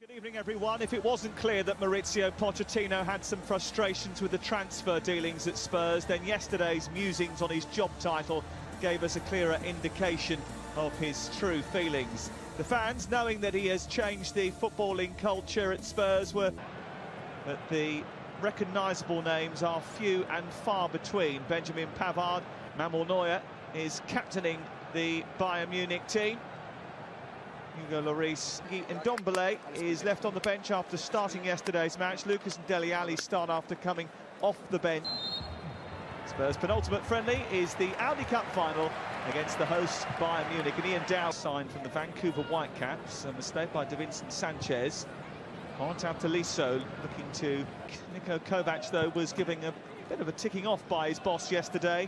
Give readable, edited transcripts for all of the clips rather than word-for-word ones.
Good evening, everyone. If it wasn't clear that Mauricio Pochettino had some frustrations with the transfer dealings at Spurs, then yesterday's musings on his job title gave us a clearer indication of his true feelings. The fans, knowing that he has changed the footballing culture at Spurs, were that the recognisable names are few and far between. Benjamin Pavard, Manuel Neuer is captaining the Bayern Munich team. Hugo Lloris and Ndombele is left on the bench after starting yesterday's match. Lucas and Dele Alli start after coming off the bench. Spurs' penultimate friendly is the Audi Cup final against the host Bayern Munich. And Ian Dow signed from the Vancouver Whitecaps. A mistake by Davinson Sanchez. Corentin Tolisso looking to Niko Kovac, though, was giving a bit of a ticking off by his boss yesterday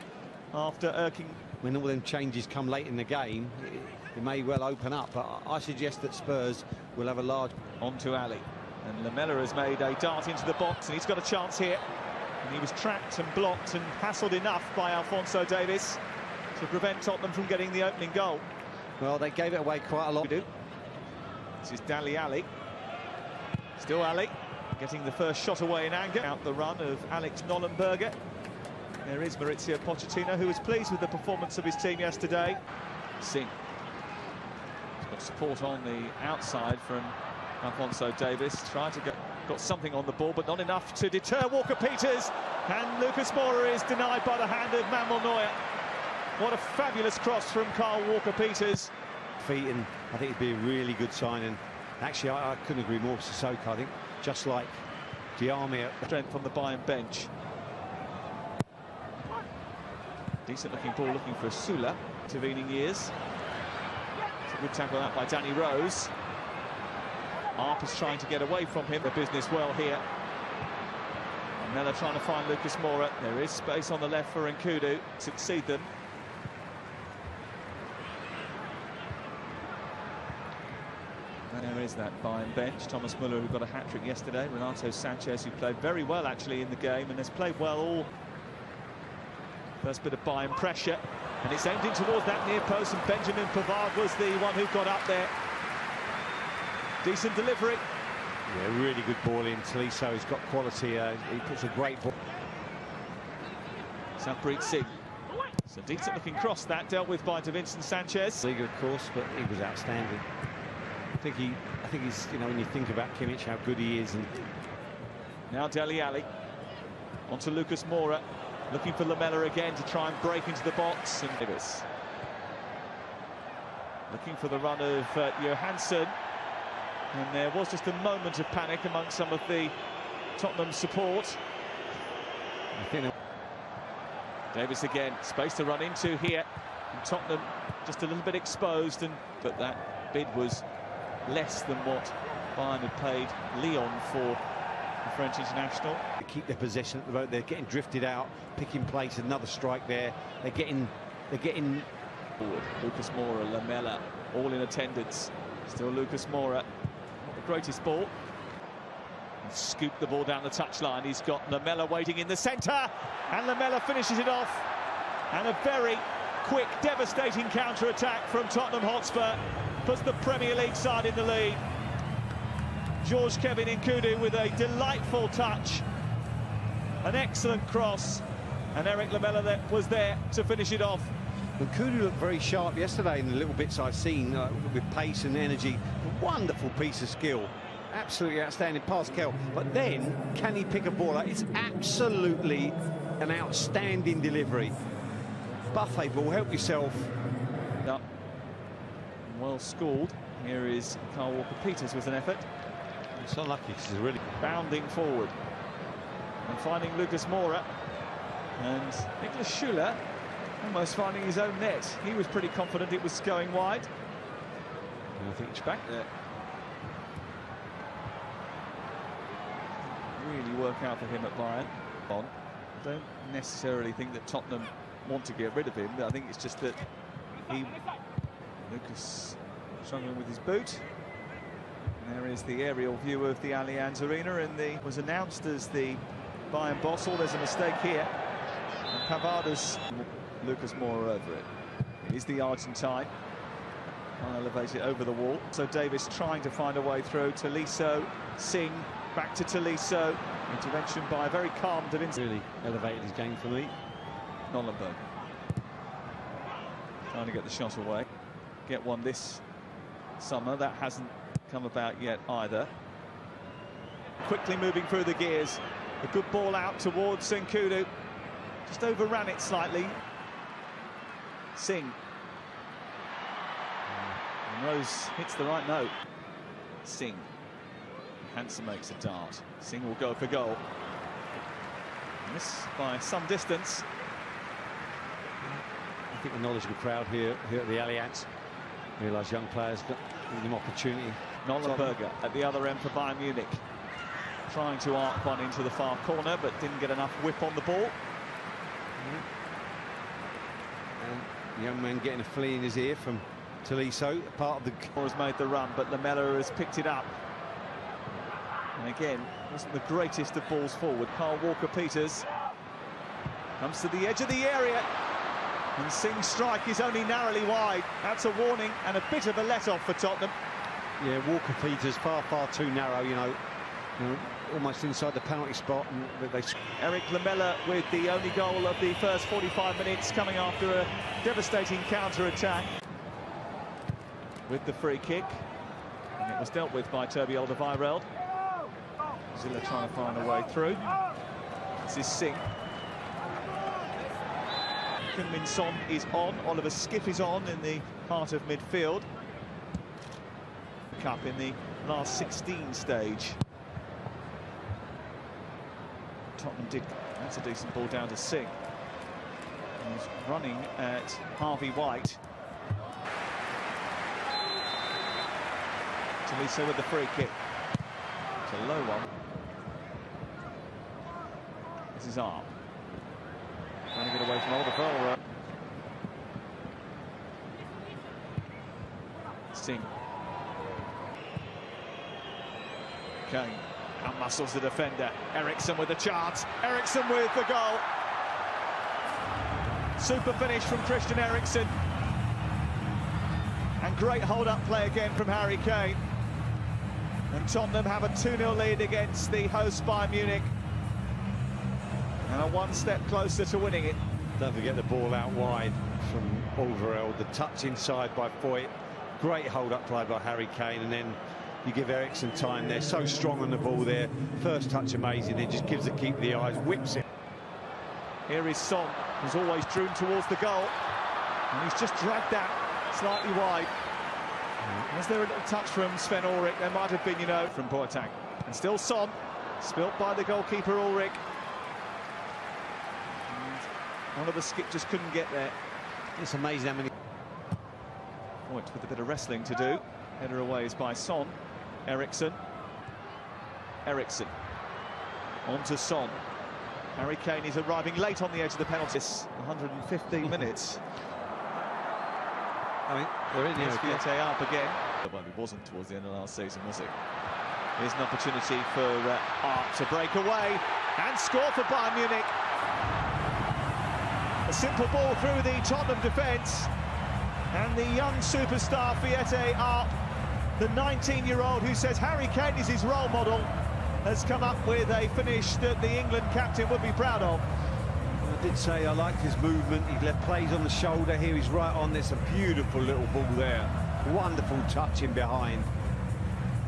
after irking. When all them changes come late in the game, it may well open up, but I suggest that Spurs will have a large... On to Ali, and Lamela has made a dart into the box, and he's got a chance here. And he was trapped and blocked and hassled enough by Alphonso Davies to prevent Tottenham from getting the opening goal. Well, they gave it away quite a lot. This is Dele Alli. Still Ali, getting the first shot away in anger. Out the run of Alex Nollenberger. There is Mauricio Pochettino, who was pleased with the performance of his team yesterday. Singh. He's got support on the outside from Alphonso Davies. Tried to got something on the ball, but not enough to deter Walker-Peters. And Lucas Moura is denied by the hand of Manuel Neuer. What a fabulous cross from Kyle Walker-Peters. Feet, and I think it'd be a really good sign. And actually, I couldn't agree more with Sissoko. I think just like Diarmi. Strength on the Bayern bench. Decent looking ball, looking for Sula. Intervening years. It's a good tackle out by Danny Rose. Arp is trying to get away from him. The business well here. Mella trying to find Lucas Moura. There is space on the left for Nkudu. Succeed them. And there is that Bayern bench. Thomas Müller, who got a hat-trick yesterday. Renato Sanchez, who played very well actually in the game and has played well all. First bit of Bayern pressure, and it's aimed in towards that near post, and Benjamin Pavard was the one who got up there. Decent delivery. Yeah, really good ball in. Tolisso has got quality. He puts a great ball. Savpreet Singh. It's a decent looking cross that, dealt with by Davinson Sanchez. League, of course, but he was outstanding. I think he's, you know, when you think about Kimmich, how good he is. And now Dele Alli. Onto Lucas Moura. Looking for Lamela again to try and break into the box. And Davis. Looking for the run of Johansson. And there was just a moment of panic among some of the Tottenham support. Davis again, space to run into here. And Tottenham just a little bit exposed, but that bid was less than what Bayern had paid Lyon for the French international. They keep their possession at the moment. They're getting drifted out, picking place, another strike there. They're getting forward. Lucas Moura, Lamela, all in attendance. Still Lucas Moura. Greatest ball. He's scooped the ball down the touchline. He's got Lamela waiting in the centre, and Lamela finishes it off. And a very quick, devastating counter-attack from Tottenham Hotspur puts the Premier League side in the lead. George Kevin Nkudu with a delightful touch, an excellent cross, and Eric Lamela was there to finish it off. Nkudu looked very sharp yesterday in the little bits I've seen, with pace and energy. A wonderful piece of skill, absolutely outstanding Pascal. But then, can he pick a ball out? It's absolutely an outstanding delivery. Buffet ball, help yourself. Up. Well scored. Here is Kyle Walker-Peters with an effort. It's unlucky, this is really bounding forward and finding Lucas Moura, and Niklas Süle almost finding his own net. He was pretty confident it was going wide. I think it's back there. Really work out for him at Bayern. I don't necessarily think that Tottenham want to get rid of him. I think it's just that Lucas struggling with his boot. And there is the aerial view of the Allianz Arena, and was announced as the Bayern boss. Oh, there's a mistake here. And Pavard has Lucas Moura over it. He's the Argentine. I'll elevate it over the wall. So Davis trying to find a way through. Tolisso, Singh, back to Tolisso. Intervention by a very calm Da Vinci. Really elevated his game for me. Nollenberg. Trying to get the shot away. Get one this summer. That hasn't come about yet either. Quickly moving through the gears. A good ball out towards Senkudu. Just overran it slightly. Singh. And Rose hits the right note. Singh. Hansen makes a dart. Singh will go for goal. Miss by some distance. I think the knowledgeable crowd here at the Allianz realise young players got them opportunity. Nollenberger at the other end for Bayern Munich. Trying to arc one into the far corner, but didn't get enough whip on the ball. And the young man getting a flea in his ear from Tolisso. Part of the Has made the run, but Lamela has picked it up. And again, wasn't the greatest of balls forward. Carl Walker-Peters comes to the edge of the area, and Singh's strike is only narrowly wide. That's a warning and a bit of a let-off for Tottenham. Yeah, Walker-Peters far too narrow, you know, almost inside the penalty spot. And they... Eric Lamela with the only goal of the first 45 minutes, coming after a devastating counter-attack. With the free kick, and it was dealt with by Toby Alderweireld. Zilla trying to find a way through. This is Singh. Heung-min Son is on. Oliver Skipp is on in the heart of midfield. Cup in the last 16 stage. Tottenham did. That's a decent ball down to Singh. He's running at Harvey White. Tolisso with the free kick. It's a low one. This is Arp. Trying to get away from Alderweireld. Singh. Kane outmuscles the defender. Eriksson with the chance. Eriksson with the goal. Super finish from Christian Eriksen. And great hold-up play again from Harry Kane. And Tottenham have a 2-0 lead against the host Bayern Munich. And are one step closer to winning it. Don't forget the ball out wide from Alderweireld. The touch inside by Foyt. Great hold-up play by Harry Kane. And then you give Eriksson time. They're so strong on the ball there. First touch amazing. Then just gives the keeper the eyes, whips it. Here is Son, who's always drew towards the goal. And he's just dragged that slightly wide. Was there a little touch from Sven Ulrich? There might have been, you know, from Boateng. And still Son, spilt by the goalkeeper Ulrich. And Oliver Skipp just couldn't get there. It's amazing how many... Voigt with a bit of wrestling to do. Header away is by Son. Eriksson. Eriksson. On to Son. Harry Kane is arriving late on the edge of the penalty. 115 minutes. I mean, they're in here. Fiete up again. Well, it wasn't towards the end of last season, was it? Here's an opportunity for Arp to break away and score for Bayern Munich. A simple ball through the Tottenham defence, and the young superstar Fiete Arp, the 19-year-old who says Harry Kane is his role model, has come up with a finish that the England captain would be proud of. I did say I liked his movement. He left plays on the shoulder. Here he's right on. There's a beautiful little ball there. Wonderful touch in behind.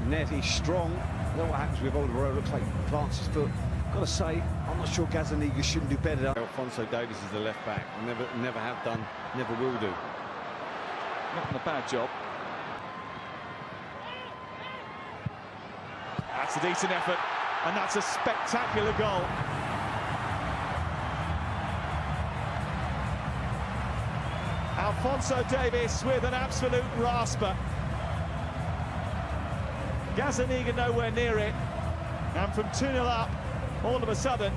Net, he's strong. I know what happens with Alderweireld. Looks like he plants his foot. Got to say, I'm not sure Gazzaniga shouldn't do better. Alphonso Davies is the left back. Never have done, never will do. Not a bad job. That's a decent effort, and that's a spectacular goal. Alphonso Davies with an absolute rasper. Gazzaniga nowhere near it, and from 2-0 up, all of a sudden,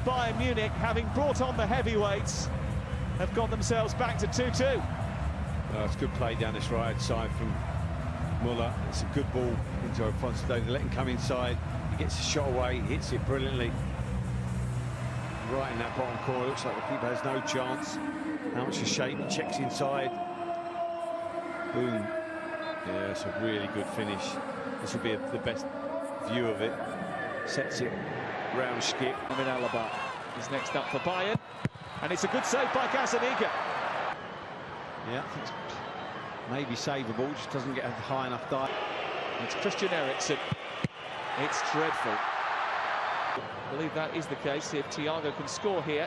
Bayern Munich, having brought on the heavyweights, have got themselves back to 2-2. It's good play down this right side from Muller. It's a good ball into Alphonso Davies. Let him come inside. He gets a shot away. He hits it brilliantly. Right in that bottom corner. Looks like the keeper has no chance. How much a shape. He checks inside. Boom. Yeah, it's a really good finish. This will be the best view of it. Sets it round skip. Amin Alaba is next up for Bayern, and it's a good save by Gazzaniga. Yeah, I think it's maybe savable, just doesn't get a high enough dive. It's Christian Eriksen. It's dreadful. I believe that is the case. See if Thiago can score here,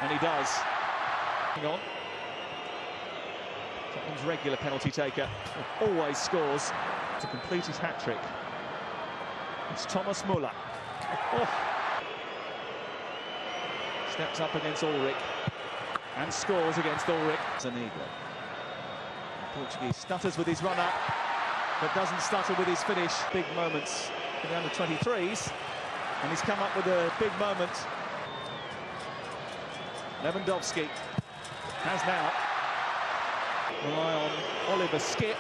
and he does. Hang on. Tottenham's regular penalty taker always scores to complete his hat-trick. It's Thomas Muller. Oh. Steps up against Ulrich and scores against Ulrich. Zaniga. Portuguese stutters with his run-up, but doesn't stutter with his finish. Big moments for the under-23s, and he's come up with a big moment. Lewandowski has now rely on Oliver Skip,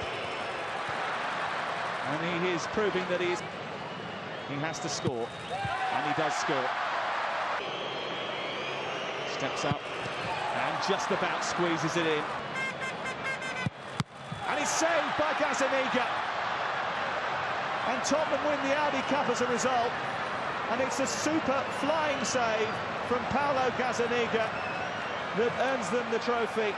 and he is proving that he has to score, and he does score. Steps up and just about squeezes it in. And it's saved by Gazzaniga. And Tottenham win the Audi Cup as a result. And it's a super flying save from Paulo Gazzaniga that earns them the trophy.